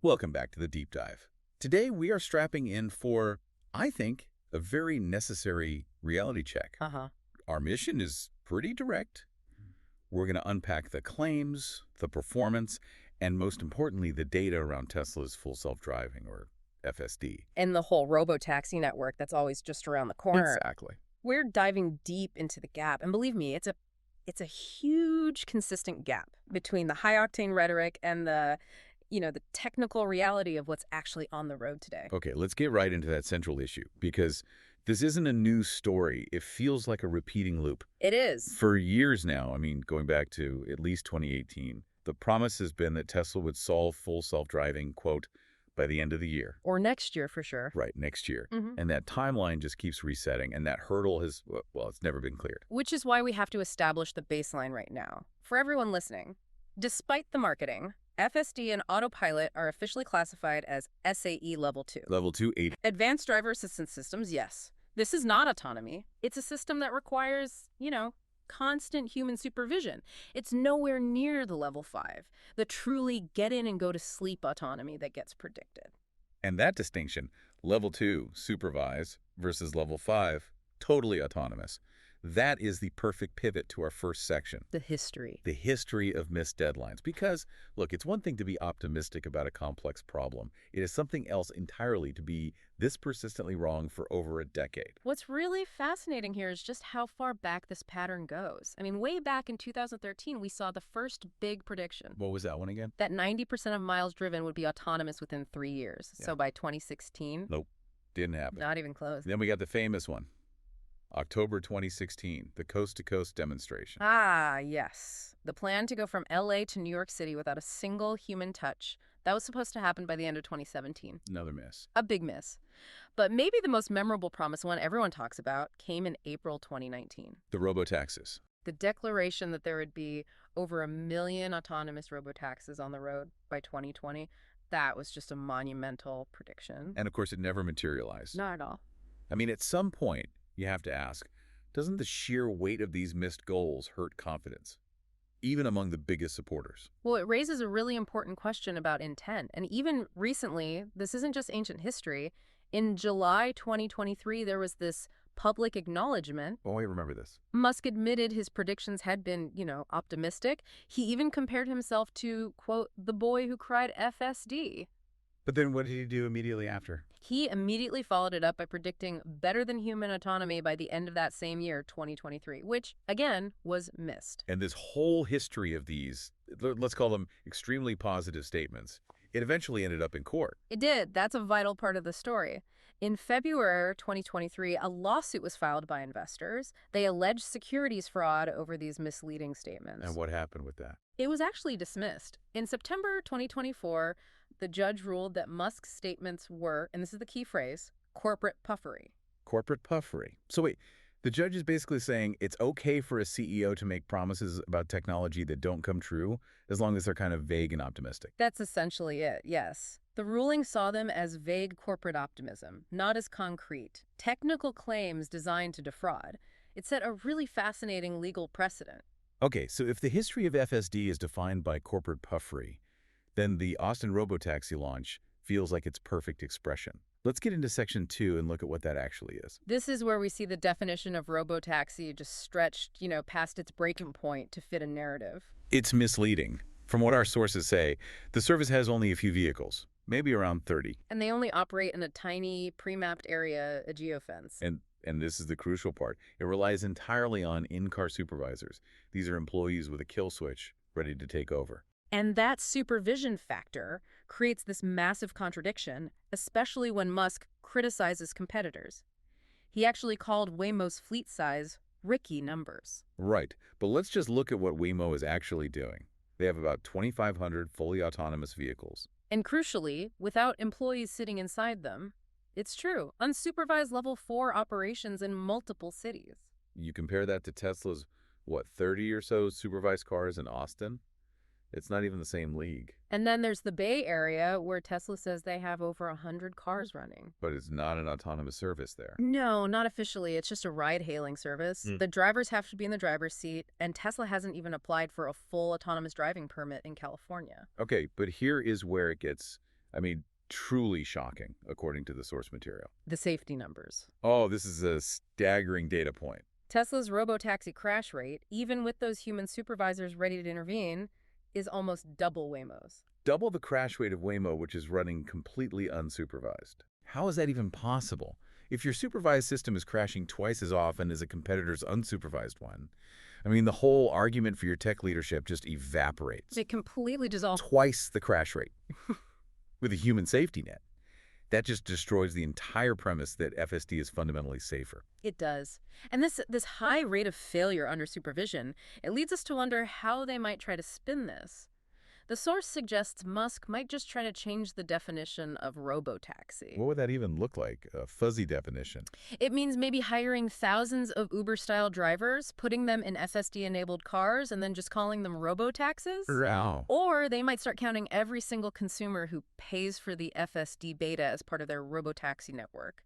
Welcome back to the Deep Dive. Today we are strapping in for, I think, a very necessary reality check. Uh-huh. Our mission is pretty direct. We're going to unpack the claims, the performance, and most importantly, the data around Tesla's full self-driving, or FSD. And the whole robo-taxi network that's always just around the corner. Exactly. We're diving deep into the gap. And believe me, it's a huge consistent gap between the high-octane rhetoric and the technical reality of what's actually on the road today. Okay, let's get right into that central issue, because this isn't a new story. It feels like a repeating loop. It is. For years now, going back to at least 2018, the promise has been that Tesla would solve full self-driving, quote, by the end of the year. Or next year, for sure. Right, next year. Mm-hmm. And that timeline just keeps resetting, and that hurdle has, well, it's never been cleared. Which is why we have to establish the baseline right now. For everyone listening, despite the marketing, FSD and Autopilot are officially classified as SAE Level 2. Level 2, 80. Advanced Driver Assistance Systems, yes. This is not autonomy. It's a system that requires, constant human supervision. It's nowhere near the Level 5, the truly get-in-and-go-to-sleep autonomy that gets predicted. And that distinction, Level 2, supervise, versus Level 5, totally autonomous, that is the perfect pivot to our first section. The history. The history of missed deadlines. Because, look, it's one thing to be optimistic about a complex problem. It is something else entirely to be this persistently wrong for over a decade. What's really fascinating here is just how far back this pattern goes. Way back in 2013, we saw the first big prediction. What was that one again? That 90% of miles driven would be autonomous within 3 years. Yeah. So by 2016... Nope, didn't happen. Not even close. Then we got the famous one. October 2016, the coast-to-coast demonstration. Ah, yes. The plan to go from LA to New York City without a single human touch. That was supposed to happen by the end of 2017. Another miss. A big miss. But maybe the most memorable promise, one everyone talks about, came in April 2019. The robotaxis. The declaration that there would be over 1 million autonomous robotaxis on the road by 2020, that was just a monumental prediction. And of course, it never materialized. Not at all. At some point, you have to ask, doesn't the sheer weight of these missed goals hurt confidence, even among the biggest supporters? Well, it raises a really important question about intent. And even recently, this isn't just ancient history. In July 2023, there was this public acknowledgement. Oh, I remember this. Musk admitted his predictions had been, optimistic. He even compared himself to, quote, the boy who cried FSD. But then what did he do immediately after? He immediately followed it up by predicting better than human autonomy by the end of that same year, 2023, which, again, was missed. And this whole history of these, let's call them extremely positive statements, it eventually ended up in court. It did. That's a vital part of the story. In February 2023, a lawsuit was filed by investors. They alleged securities fraud over these misleading statements. And what happened with that? It was actually dismissed. In September 2024, the judge ruled that Musk's statements were, and this is the key phrase, corporate puffery. Corporate puffery. So wait, the judge is basically saying it's okay for a CEO to make promises about technology that don't come true, as long as they're kind of vague and optimistic. That's essentially it, yes. The ruling saw them as vague corporate optimism, not as concrete, technical claims designed to defraud. It set a really fascinating legal precedent. Okay, so if the history of FSD is defined by corporate puffery, then the Austin robotaxi launch feels like its perfect expression. Let's get into Section 2 and look at what that actually is. This is where we see the definition of robotaxi just stretched, past its breaking point to fit a narrative. It's misleading. From what our sources say, the service has only a few vehicles, maybe around 30. And they only operate in a tiny, pre-mapped area, a geofence. And this is the crucial part. It relies entirely on in-car supervisors. These are employees with a kill switch ready to take over. And that supervision factor creates this massive contradiction, especially when Musk criticizes competitors. He actually called Waymo's fleet size Ricky numbers. Right, but let's just look at what Waymo is actually doing. They have about 2,500 fully autonomous vehicles. And crucially, without employees sitting inside them, it's true, unsupervised level 4 operations in multiple cities. You compare that to Tesla's, 30 or so supervised cars in Austin? It's not even the same league. And then there's the Bay Area, where Tesla says they have over 100 cars running. But it's not an autonomous service there. No, not officially. It's just a ride-hailing service. The drivers have to be in the driver's seat, and Tesla hasn't even applied for a full autonomous driving permit in California. Okay, but here is where it gets I mean, truly shocking, according to the source material. The safety numbers. Oh, this is a staggering data point. Tesla's robotaxi crash rate, even with those human supervisors ready to intervene, is almost double Waymo's. Double the crash rate of Waymo, which is running completely unsupervised. How is that even possible? If your supervised system is crashing twice as often as a competitor's unsupervised one, I mean, the whole argument for your tech leadership just evaporates. It completely dissolves. Twice the crash rate with a human safety net. That just destroys the entire premise that FSD is fundamentally safer. It does. And this high rate of failure under supervision, it leads us to wonder how they might try to spin this. The source suggests Musk might just try to change the definition of robotaxi. What would that even look like? A fuzzy definition. It means maybe hiring thousands of Uber-style drivers, putting them in FSD-enabled cars, and then just calling them robotaxis. Wow. Or they might start counting every single consumer who pays for the FSD beta as part of their robotaxi network.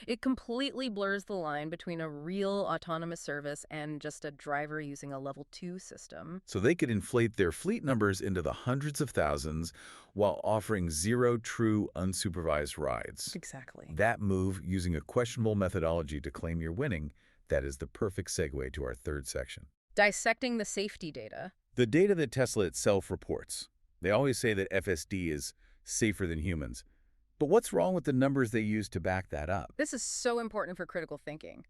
It completely blurs the line between a real autonomous service and just a driver using a level 2 system. So they could inflate their fleet numbers into the hundreds of thousands while offering zero true unsupervised rides. Exactly. That move, using a questionable methodology to claim you're winning, that is the perfect segue to our third section. Dissecting the safety data. The data that Tesla itself reports. They always say that FSD is safer than humans. But what's wrong with the numbers they use to back that up? This is so important for critical thinking.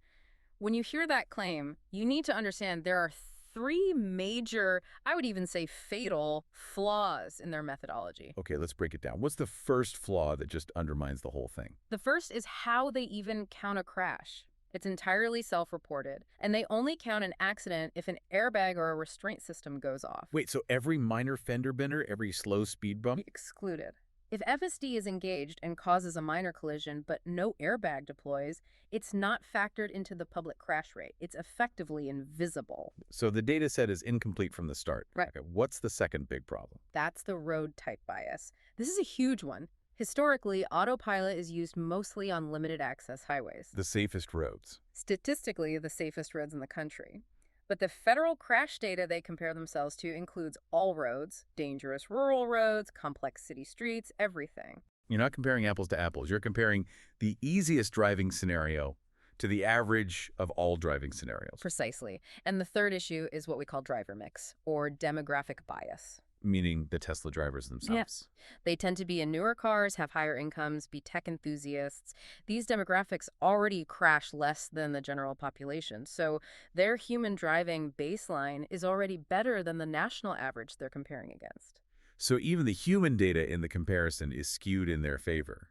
When you hear that claim, you need to understand there are three major, I would even say fatal, flaws in their methodology. Okay, let's break it down. What's the first flaw that just undermines the whole thing? The first is how they even count a crash. It's entirely self-reported, and they only count an accident if an airbag or a restraint system goes off. Wait, so every minor fender bender, every slow speed bump? Excluded. If FSD is engaged and causes a minor collision but no airbag deploys, it's not factored into the public crash rate. It's effectively invisible. So the data set is incomplete from the start. Right. Okay, what's the second big problem? That's the road type bias. This is a huge one. Historically, autopilot is used mostly on limited access highways. The safest roads. Statistically, the safest roads in the country. But the federal crash data they compare themselves to includes all roads, dangerous rural roads, complex city streets, everything. You're not comparing apples to apples. You're comparing the easiest driving scenario to the average of all driving scenarios. Precisely. And the third issue is what we call driver mix, or demographic bias. Meaning the Tesla drivers themselves. They tend to be in newer cars, have higher incomes, be tech enthusiasts. These demographics already crash less than the general population, so their human driving baseline is already better than the national average they're comparing against. So even the human data in the comparison is skewed in their favor.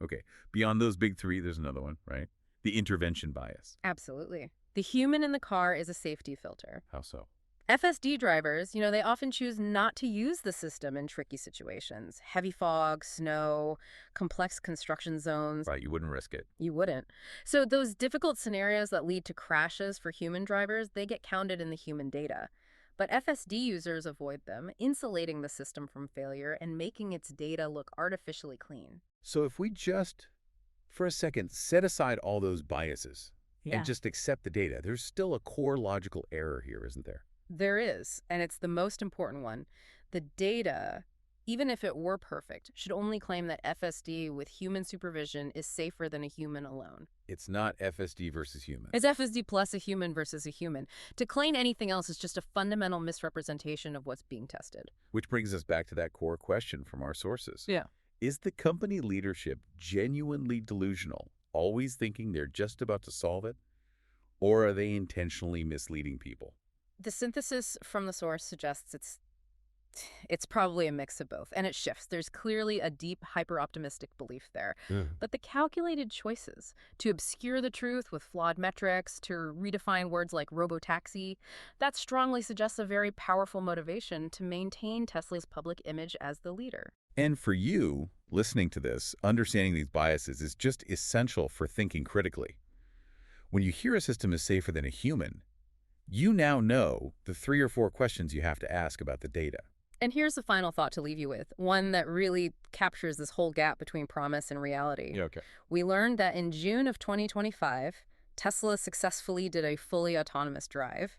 Okay, beyond those big three, there's another one, right? The intervention bias. Absolutely. The human in the car is a safety filter. How so? FSD drivers, they often choose not to use the system in tricky situations. Heavy fog, snow, complex construction zones. Right, you wouldn't risk it. You wouldn't. So those difficult scenarios that lead to crashes for human drivers, they get counted in the human data. But FSD users avoid them, insulating the system from failure and making its data look artificially clean. So if we just, for a second, set aside all those biases and just accept the data, there's still a core logical error here, isn't there? There is, and it's the most important one. The data, even if it were perfect, should only claim that FSD with human supervision is safer than a human alone. It's not FSD versus human. It's FSD plus a human versus a human. To claim anything else is just a fundamental misrepresentation of what's being tested. Which brings us back to that core question from our sources. Yeah. Is the company leadership genuinely delusional, always thinking they're just about to solve it? Or are they intentionally misleading people? The synthesis from the source suggests it's probably a mix of both, and it shifts. There's clearly a deep, hyper-optimistic belief there. But the calculated choices to obscure the truth with flawed metrics, to redefine words like robotaxi, that strongly suggests a very powerful motivation to maintain Tesla's public image as the leader. And for you, listening to this, understanding these biases is just essential for thinking critically. When you hear a system is safer than a human, you now know the 3 or 4 questions you have to ask about the data. And here's the final thought to leave you with, one that really captures this whole gap between promise and reality. Yeah, okay. We learned that in June of 2025, Tesla successfully did a fully autonomous drive.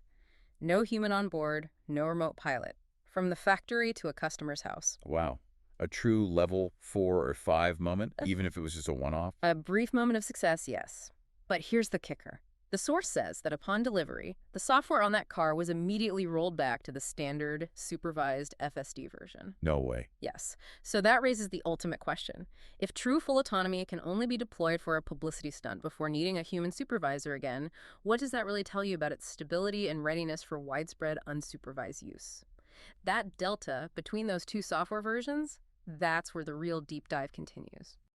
No human on board, no remote pilot. From the factory to a customer's house. Wow. A true level 4 or 5 moment, even if it was just a one-off? A brief moment of success, yes. But here's the kicker. The source says that upon delivery, the software on that car was immediately rolled back to the standard supervised FSD version. No way. Yes. So that raises the ultimate question. If true full autonomy can only be deployed for a publicity stunt before needing a human supervisor again, what does that really tell you about its stability and readiness for widespread unsupervised use? That delta between those two software versions, that's where the real deep dive continues.